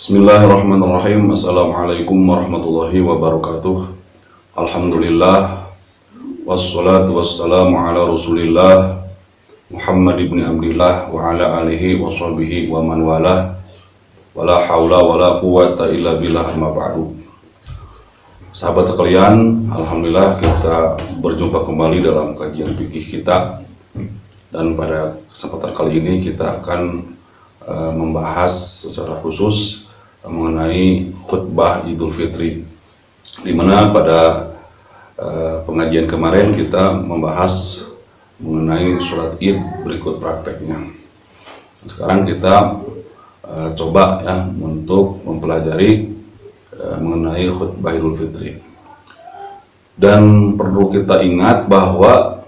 Bismillahirrahmanirrahim. Assalamualaikum warahmatullahi wabarakatuh. Alhamdulillah, wassalatu wassalamu ala rasulillah Muhammad ibn Abdillah wa ala alihi wa sahbihi wa man walah. Wala hawla wala quwata illa billah, amma ba'du. Sahabat sekalian, alhamdulillah kita berjumpa kembali dalam kajian fikih kita. Dan pada kesempatan kali ini kita akan membahas secara khusus mengenai khutbah Idul Fitri, di mana pada pengajian kemarin kita membahas mengenai sholat Id berikut prakteknya. Sekarang kita coba ya untuk mempelajari mengenai khutbah Idul Fitri. Dan perlu kita ingat bahwa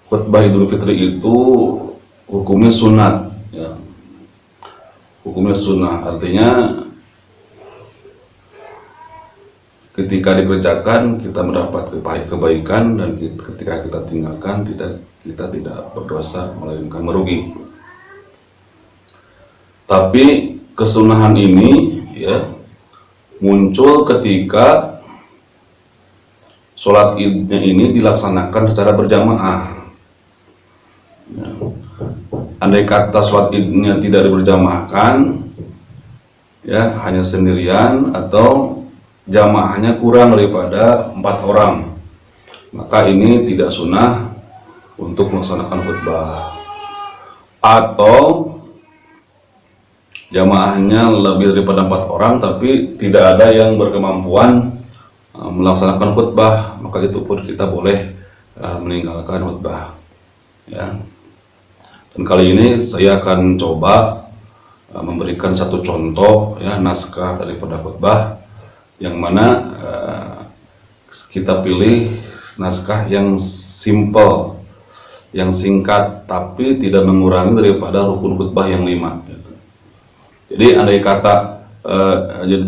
khutbah Idul Fitri itu hukumnya sunat. Ya. Hukumnya sunnah, artinya ketika dikerjakan kita mendapat kebaikan, dan ketika kita tinggalkan kita tidak berdosa melainkan merugi. Tapi kesunahan ini ya muncul ketika sholat idnya ini dilaksanakan secara berjamaah. Ya. Andai kata sholat idnya tidak diberjamaahkan, ya hanya sendirian atau jamaahnya kurang daripada 4 orang, maka ini tidak sunnah untuk melaksanakan khutbah. Atau jamaahnya lebih daripada 4 orang tapi tidak ada yang berkemampuan melaksanakan khutbah, maka itu pun kita boleh meninggalkan khutbah. Ya. Dan kali ini saya akan coba memberikan satu contoh ya naskah daripada khutbah, yang mana kita pilih naskah yang simple, yang singkat, tapi tidak mengurangi daripada rukun khutbah yang 5 gitu. Jadi andai kata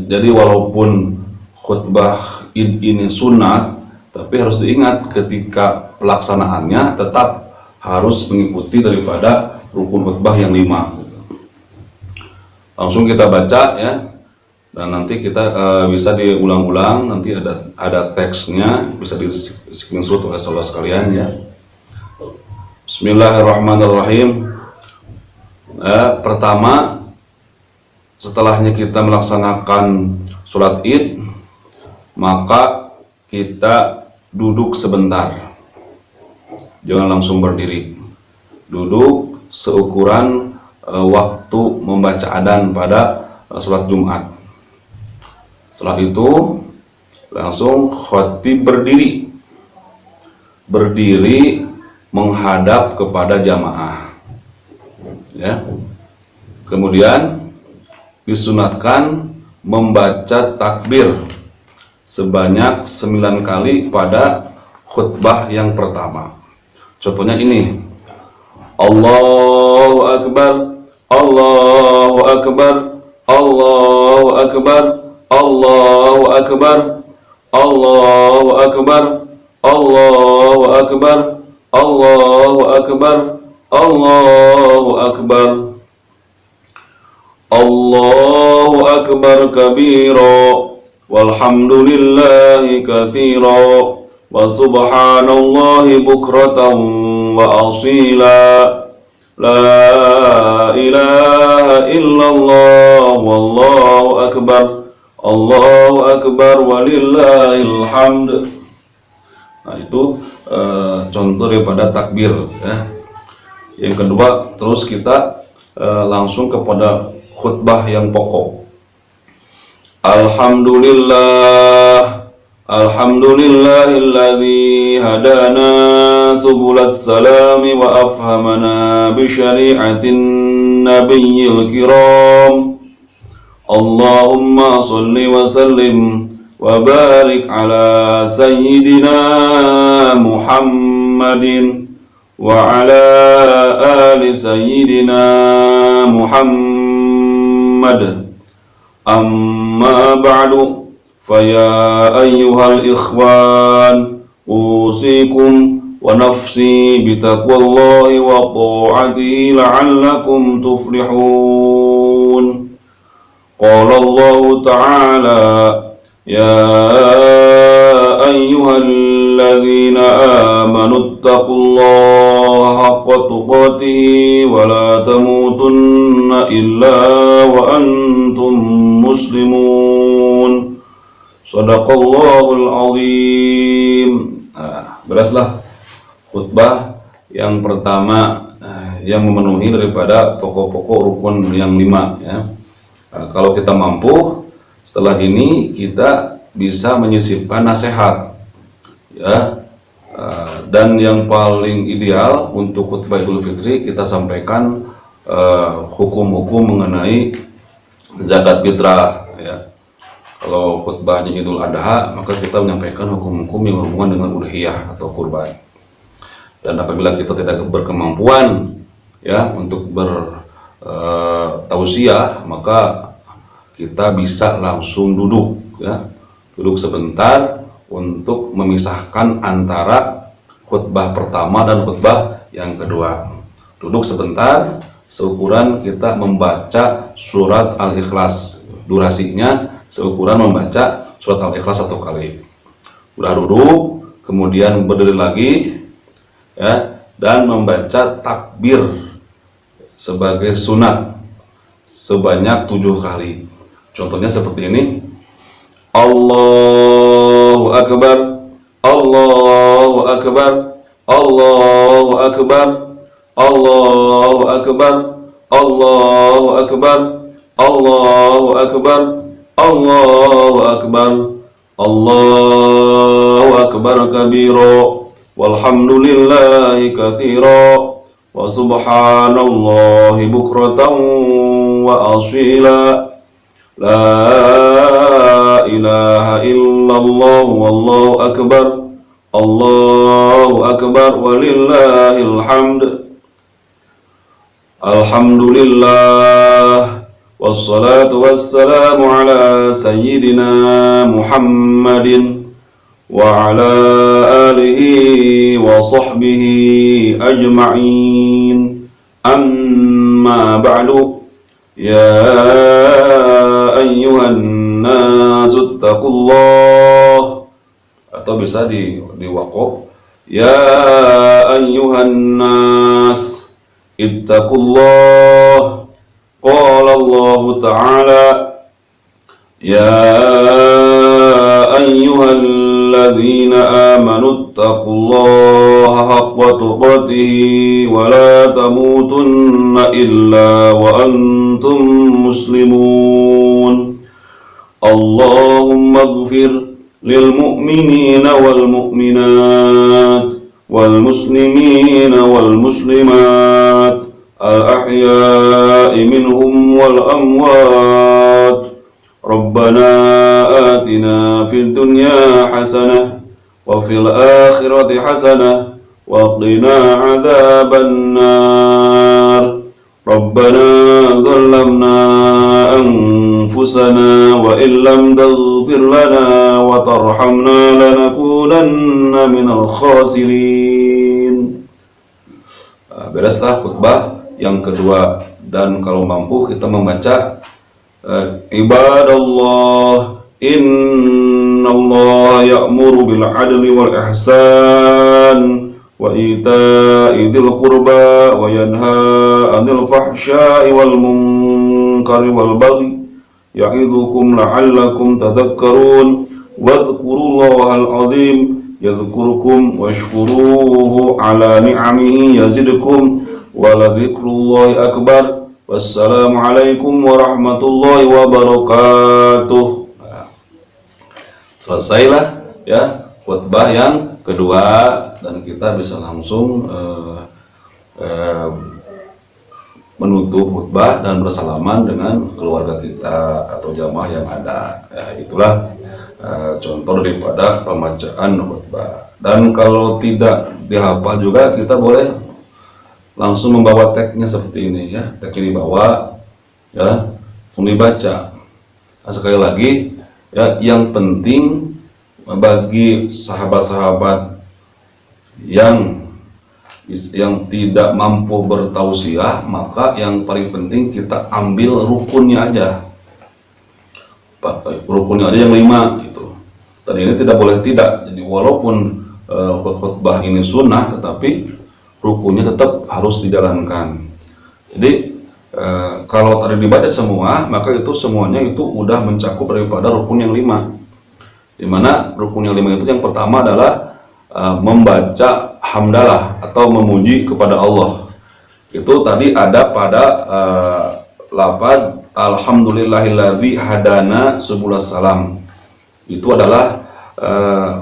jadi walaupun khutbah Id ini sunat, tapi harus diingat ketika pelaksanaannya tetap harus mengikuti daripada rukun khutbah yang 5 gitu. Langsung kita baca ya, dan nanti kita bisa diulang-ulang, nanti ada teksnya, bisa di screenshot oleh saudara sekalian ya. Bismillahirrahmanirrahim. Pertama, setelahnya kita melaksanakan sholat Id, maka kita duduk sebentar. Jangan langsung berdiri. Duduk seukuran waktu membaca adzan pada sholat Jumat. Setelah itu langsung khatib berdiri. Berdiri menghadap kepada jamaah. Ya. Kemudian disunatkan membaca takbir sebanyak 9 kali pada khutbah yang pertama. Contohnya ini, Allahu Akbar, Allahu Akbar, Allahu Akbar, Allahu Akbar, Allahu Akbar, Allahu Akbar, Allahu Akbar, Allahu Akbar, Allahu Akbar kabira, walhamdulillahi katsira, wa subhanallahi bukratan wa asila, la ilaha illallah, wallahu akbar, Allahu akbar, walillahil hamd. Nah itu contoh daripada takbir ya. Yang kedua, terus kita langsung kepada khutbah yang pokok. Alhamdulillah, alhamdulillahilladzi hadana subulas salami wa afhamana bi syari'atin nabiyil kiram. Allahumma salli wa sallim wa barik ala sayyidina Muhammadin wa ala ali sayyidina Muhammad. Amma ba'du. فيا أيها الإخوان أوصيكم ونفسي بتقوى الله وطاعته لعلكم تفلحون. Qala Allah Ta'ala ya ayyuhalladzina amanu taqullaha haqqa tuqatih wa la tamutunna illa wa antum muslimun. Shadaqallahul azim. Beraslah khutbah yang pertama yang memenuhi daripada pokok-pokok rukun yang 5 ya. Kalau kita mampu, setelah ini kita bisa menyisipkan nasihat ya. Dan yang paling ideal untuk khutbah Idul Fitri kita sampaikan hukum-hukum mengenai zakat fitrah ya. Kalau khutbahnya Idul Adha, maka kita menyampaikan hukum-hukum yang berhubungan dengan udhiyah atau kurban. Dan apabila kita tidak berkemampuan ya untuk bertausiah, maka kita bisa langsung duduk ya. Duduk sebentar untuk memisahkan antara khutbah pertama dan khutbah yang kedua. Duduk sebentar seukuran kita membaca surat Al-Ikhlas. Durasinya seukuran membaca surat Al-Ikhlas 1 kali. Udah duduk, kemudian berdiri lagi ya, dan membaca takbir sebagai sunat sebanyak 7 kali. Contohnya seperti ini. Allahu Akbar, Allahu Akbar, Allahu Akbar, Allahu Akbar, Allahu Akbar, Allahu Akbar, Allahu Akbar, Allahu Akbar kabira, walhamdulillahi katsira, wa subhanallahi bukratan wa asila, la ilaha illallah wallahu akbar, Allahu akbar walillahil hamd. Alhamdulillah wassalatu wassalamu ala sayyidina Muhammadin wa ala alihi wa sahbihi ajma'in. Amma ba'du, ya ayyuhan nasu taqullah, atau bisa diwaqaf ya ayyuhan nas ittaqullah. Qala Allah Ta'ala ya ayyuhalladzina amanu taqullaha haqqa tuqatih wa la tamutunna illa wa antum muslimun. Allahumma ighfir lil mu'minina wal mu'minat wal muslimina wal muslimat al-ahya'i minhum wal amwat. Rabbana atina fid dunya hasanah wa fil akhirati hasanah wa qina adzaban nar. Rabbana dhallamna anfusana wa illam taghfir lana wa tarhamna lanakunanna minal khasirin. Bereslah khutbah yang kedua, dan kalau mampu kita membaca ibadallah innallaha ya'muru bil adli wal ihsan wa ita'i dzil qurba wa yanha 'anil fahsya'i wal munkari wal baghi ya'idzukum la'allakum tadhakkarun wadhkurullahal 'azim yadhkurukum washkuruhu 'ala ni'amihi yazidkum wa ladzikrullahi akbar. Wassalamualaikum warahmatullahi wabarakatuh. Selesailah ya khutbah yang kedua, dan kita bisa langsung menutup khutbah dan bersalaman dengan keluarga kita atau jamaah yang ada. Ya, itulah contoh daripada pembacaan khutbah. Dan kalau tidak dihafal juga, kita boleh langsung membawa teksnya seperti ini ya. Teksnya dibawa ya, langsung dibaca. Nah, sekali lagi ya, yang penting bagi sahabat-sahabat yang tidak mampu bertausiah, maka yang paling penting kita ambil rukunnya aja. rukunnya aja yang 5 gitu. Dan ini tidak boleh tidak. Jadi walaupun khutbah ini sunnah, tetapi rukunnya tetap harus dijalankan. Jadi kalau tadi dibaca semua, maka itu semuanya itu udah mencakup daripada rukun yang 5. Dimana rukun yang 5 itu yang pertama adalah membaca hamdalah atau memuji kepada Allah. Itu tadi ada pada lafaz alhamdulillahilladzi hadana subulas salam. Itu adalah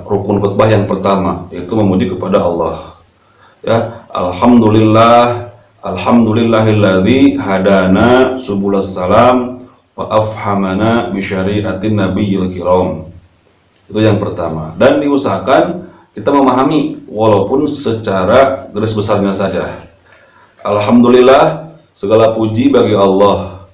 rukun khutbah yang pertama, yaitu memuji kepada Allah. Ya, alhamdulillahilladzi hadana subulas salam wa afhamana bi syari'atin nabiyil kiram. Itu yang pertama. Dan diusahakan kita memahami walaupun secara garis besarnya saja. Alhamdulillah, segala puji bagi Allah.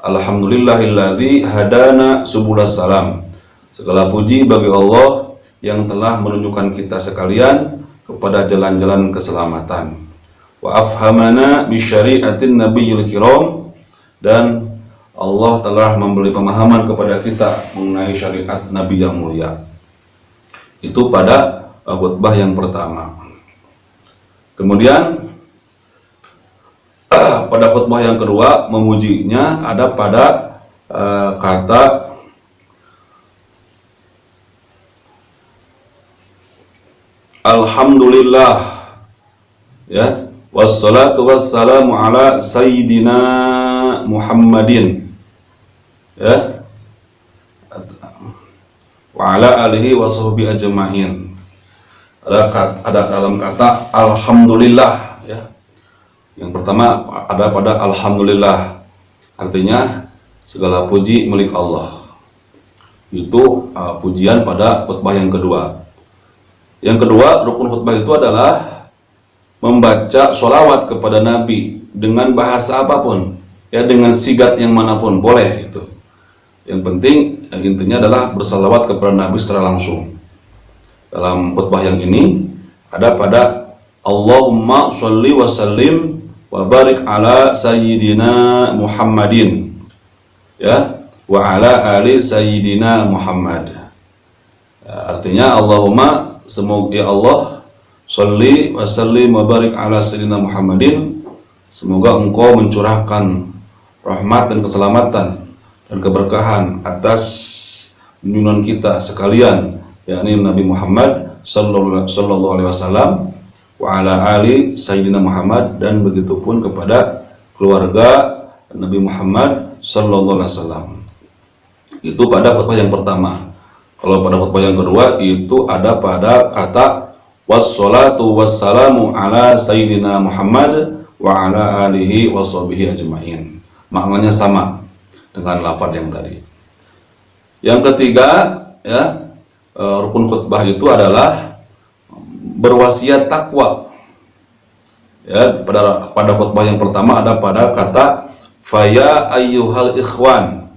Alhamdulillahilladzi hadana subulas salam. Segala puji bagi Allah yang telah menunjukkan kita sekalian kepada jalan-jalan keselamatan. Wa afhamana bi syari'atin nabiyil kiram, dan Allah telah memberi pemahaman kepada kita mengenai syariat Nabi yang mulia. Itu pada khutbah yang pertama. Kemudian pada khutbah yang kedua, memujinya ada pada kata alhamdulillah, ya, wassalatu wassalamu ala sayyidina Muhammadin, ya, wa ala alihi wa sahbihi ajma'in. Ada dalam kata alhamdulillah, ya. Yang pertama ada pada alhamdulillah, artinya segala puji milik Allah. Itu pujian pada khutbah yang kedua. Yang kedua, rukun khutbah itu adalah membaca sholawat kepada Nabi dengan bahasa apapun, ya, dengan sigat yang manapun boleh itu. Yang penting intinya adalah bersalawat kepada Nabi secara langsung. Dalam khutbah yang ini ada pada Allahumma sholli wa sallim wa barik ala sayyidina Muhammadin, ya, wa ala ali sayyidina Muhammad. Ya, artinya Allahumma, semoga ya Allah, sholli wa sallim wa barik ala sayyidina Muhammadin, semoga engkau mencurahkan rahmat dan keselamatan dan keberkahan atas junjungan kita sekalian, yakni Nabi Muhammad sallallahu alaihi wasallam, wa ala ali sayyidina Muhammad, dan begitupun kepada keluarga Nabi Muhammad sallallahu alaihi wasallam. Itu pada khutbah yang pertama. Kalau pada khutbah yang kedua itu ada pada kata wassalatu wassalamu ala sayyidina Muhammad wa ala alihi wa sahbihi ajma'in. Maknanya sama dengan lafaz yang tadi. Yang ketiga, ya, rukun khutbah itu adalah berwasiat takwa. Ya, pada khutbah yang pertama ada pada kata faya ayyuhal ikhwan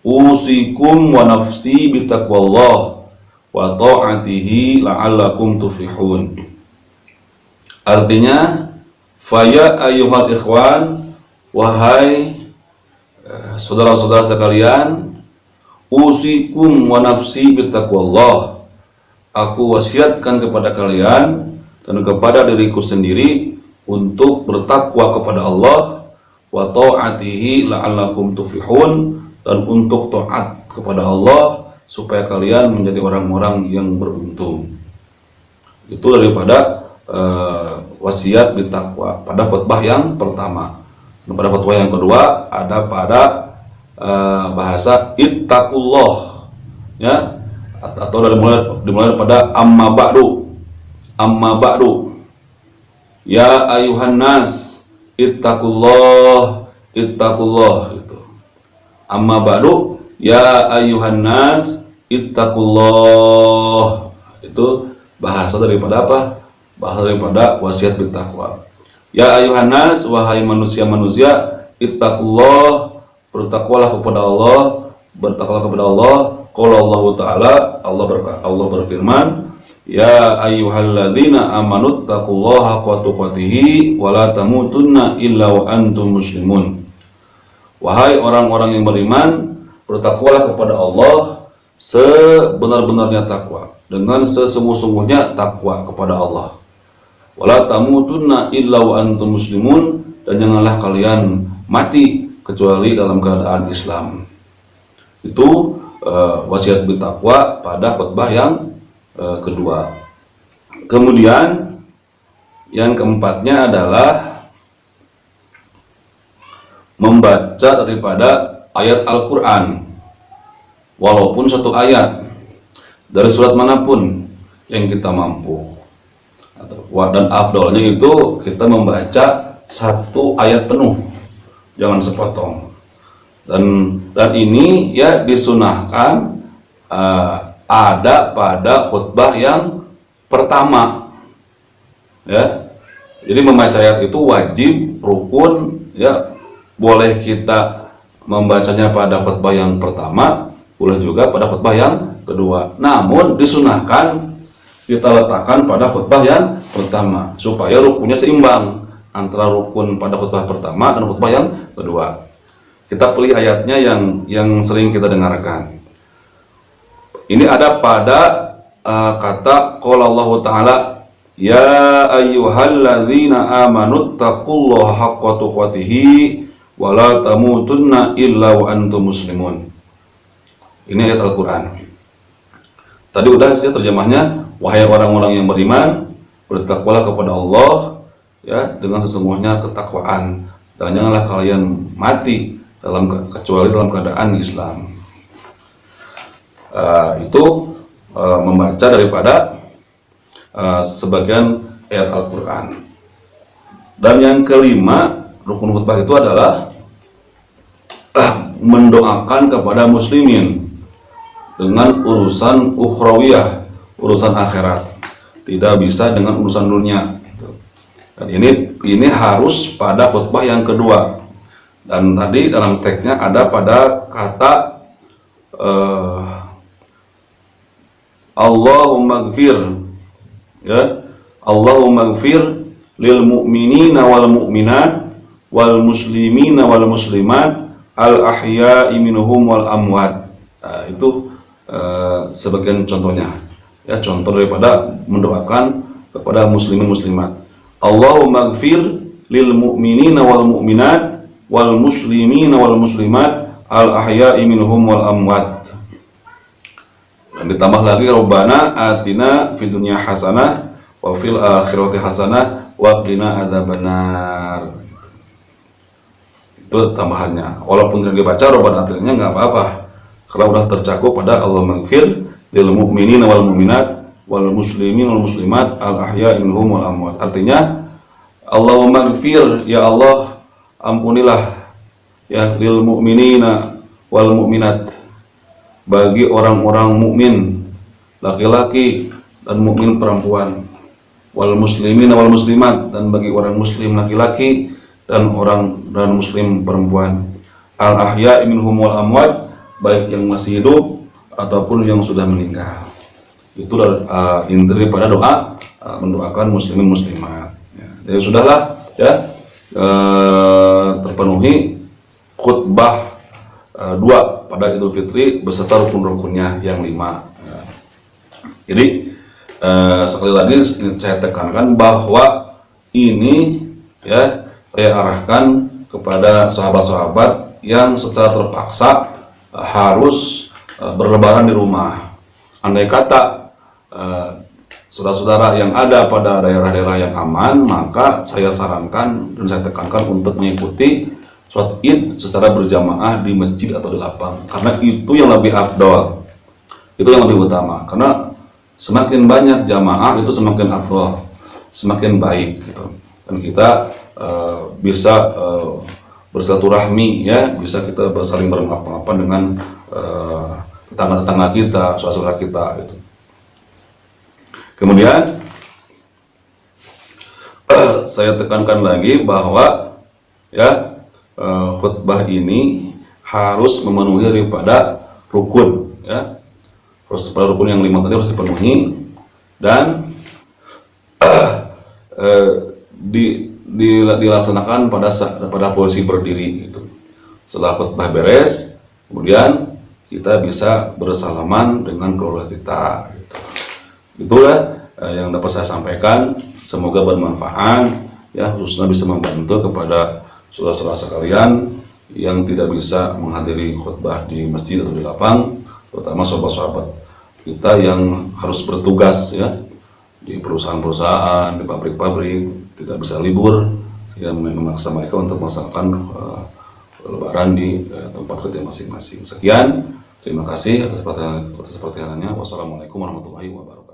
usikum wa nafsi bitaqwallah wa ta'atihi la'allakum tuflihun. Artinya, faya ayyuhal ikhwan, wahai saudara-saudara sekalian, usikum wa nafsi bitaqwallah, aku wasiatkan kepada kalian dan kepada diriku sendiri untuk bertakwa kepada Allah, wa ta'atihi la'allakum tuflihun, dan untuk taat kepada Allah supaya kalian menjadi orang-orang yang beruntung. Itu daripada wasiat bertakwa pada khutbah yang pertama. Dan pada khutbah yang kedua ada pada bahasa ittaqullah, ya, atau dimulai pada amma ba'du, ya ayuhan nas ittaqullah itu. Amma ba'du, ya ayuhan nas ittaqullah. Itu bahasa daripada apa? Bahasa daripada wasiat bertakwa. Ya ayuhan nas, wahai manusia-manusia, ittaqullah, bertakwalah kepada Allah, bertakwalah kepada Allah. Qala Allah Ta'ala, Allah berfirman, ya ayyuhalladzina amanu taqullaha haqqa tuqatih wa la tamutunna illa wa antum muslimun. Wahai orang-orang yang beriman, bertakwalah kepada Allah sebenar-benarnya takwa, dengan sesungguh-sungguhnya takwa kepada Allah. Wala tamutunna illa wa antum muslimun, dan janganlah kalian mati kecuali dalam keadaan Islam. Itu wasiat bertakwa pada khutbah yang kedua. Kemudian yang keempatnya adalah membaca daripada ayat Al-Quran, walaupun satu ayat dari surat manapun yang kita mampu. Dan afdolnya itu kita membaca satu ayat penuh, jangan sepotong. Dan ini ya disunahkan ada pada khutbah yang pertama, ya. Jadi membaca ayat itu wajib, rukun, ya. Boleh kita membacanya pada khutbah yang pertama, boleh juga pada khutbah yang kedua. Namun disunahkan kita letakkan pada khutbah yang pertama supaya rukunnya seimbang antara rukun pada khutbah pertama dan khutbah yang kedua. Kita pilih ayatnya yang sering kita dengarkan. Ini ada pada kata qala Allah Ta'ala, ya ayyuhalladzina amanu taqullaha haqqa tuqatih wa la tamutunna illa wa antum muslimun. Ini ayat Al-Quran. Tadi udah saya terjemahnya, wahai orang-orang yang beriman, bertakwalah kepada Allah, ya, dengan sesungguhnya ketakwaan, dan janganlah kalian mati kecuali dalam keadaan Islam. Itu membaca daripada sebagian ayat Al-Quran. Dan yang kelima, rukun khutbah itu adalah mendoakan kepada muslimin dengan urusan ukhrawiyah, urusan akhirat. Tidak bisa dengan urusan dunia. Dan ini harus pada khutbah yang kedua. Dan tadi dalam teksnya ada pada kata Allahumma gfir, ya, Allahumma gfir lil mu'minina wal mu'minat wal muslimina wal muslimat al ahya'i minhum wal amwat. Itu sebagian contohnya, ya, contoh daripada mendoakan kepada muslimin muslimat. Allahumma gfir lil mu'minina wal mu'minat wal muslimina wal muslimat al ahya'i minhum wal amwat. Dan ditambah lagi Rabbana atina fid dunya hasanah wa fil akhirati hasanah wa qina adzabannar. Itu tambahannya. Walaupun tidak dibaca Rabbana atina nggak apa-apa, karena sudah tercakup pada Allahumma gfir lil mu'minina wal mu'minat wal muslimin wal muslimat al ahya'i minhum wal amwat. Artinya Allahumma gfir, ya Allah ampunilah, ya, lil mu'minina wal mu'minat, bagi orang-orang mukmin laki-laki dan mukmin perempuan, wal muslimin wal muslimat, dan bagi orang muslim laki-laki dan muslim perempuan, al ahya'i minhum wal amwat, baik yang masih hidup ataupun yang sudah meninggal. Itu inti daripada doa mendoakan muslimin muslimat. Ya, jadi sudahlah, ya, terpenuhi khutbah 2 pada Idul Fitri beserta rukun-rukunnya yang 5. Ya. Jadi sekali lagi saya tekankan bahwa ini, ya, saya arahkan kepada sahabat-sahabat yang secara terpaksa harus berlebaran di rumah. Andai kata saudara-saudara yang ada pada daerah-daerah yang aman, maka saya sarankan dan saya tekankan untuk mengikuti sholat id secara berjamaah di masjid atau di lapang, karena itu yang lebih afdol, itu yang lebih utama. Karena semakin banyak jamaah itu semakin afdol, semakin baik, gitu. Dan kita bisa bersilaturahmi, ya, bisa kita saling bermaaf-maafan dengan tetangga-tetangga kita, saudara-saudara kita, gitu. Kemudian saya tekankan lagi bahwa, ya, khutbah ini harus memenuhi daripada rukun, ya, harus pada rukun yang 5 tadi harus dipenuhi, dan dilaksanakan pada posisi berdiri, gitu. Setelah khutbah beres, kemudian kita bisa bersalaman dengan keluarga kita. Gitu. Itulah yang dapat saya sampaikan. Semoga bermanfaat, ya, khususnya bisa membantu kepada saudara-saudara sekalian yang tidak bisa menghadiri khutbah di masjid atau di lapang, terutama sahabat-sahabat kita yang harus bertugas, ya, di perusahaan-perusahaan, di pabrik-pabrik, tidak bisa libur, yang memaksa mereka untuk melaksanakan Lebaran di tempat kerja masing-masing. Sekian, terima kasih atas perhatiannya. Wassalamualaikum warahmatullahi wabarakatuh.